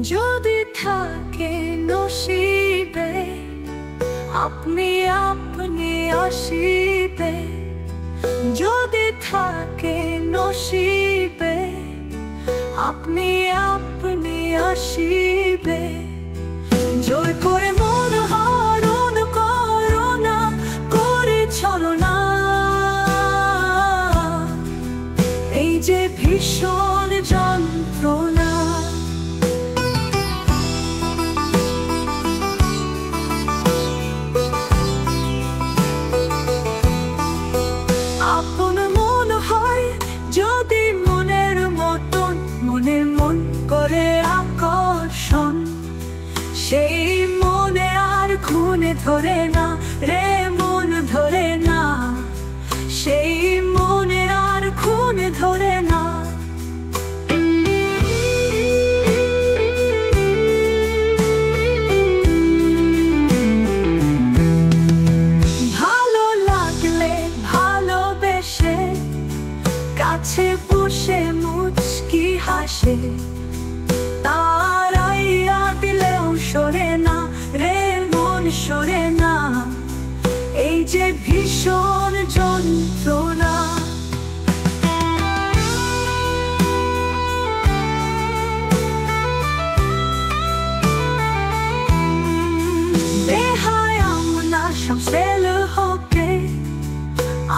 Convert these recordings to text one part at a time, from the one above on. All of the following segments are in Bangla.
যদি থাকে নসিবে আপনি আপনি আসিবে, যদি থাকে নসিবে আপনি আপনি আসিবে। জোর করে মন হরণ করো না, করে চলো না এই যে ভীষণ যন্ত্রণা। আপন মন হয় যদি মনের মতন, মনের মন করে আকর্ষণ, সেই মনে আর খুনে ধরে না রে, মন ধরে না, সেই মনে আর খুনে ধরে না। ভালো লাগলে ভালোবেসে কাছে বসে মুচকি হাসে, তারাইয়া দিলেও সরে না রে, মন সরে না এই যে ভীষণ যন্ত্রণা।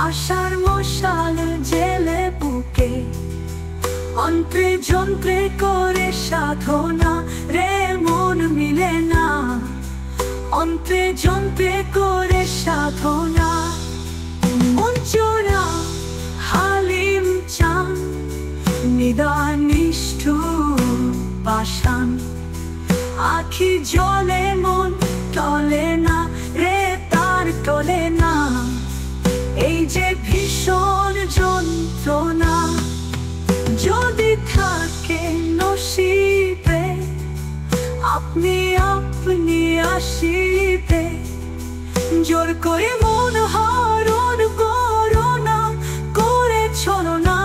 আশার মশাল জেলে বুকে, অন্ত্রে যন্ত্রে করে সাধনা রে, মন মিলে না, অন্ত্রে যন্ত্রে করে সাধনা। মন চোরা হালিম চান, নিদান নিষ্ঠুর পাষাণ, আখি জলে মন টলে না রে, তার টলে না এই যে ভীষণ যন্ত্রণা। যদি থাকে নসিবে আপনি আপনি আসিবে, জোর করে মন হরণ করো না, করে চলো না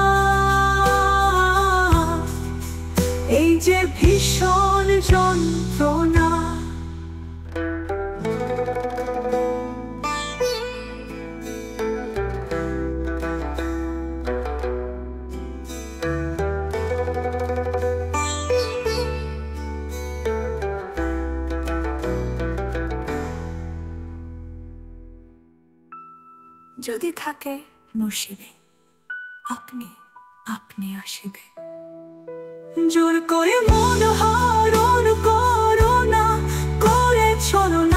এই যে ভীষণ যন্ত্রণা। যদি থাকে নসিবে আপনি আপনি আসিবে, জোর করে মন হরণ করো না, করে চলো না।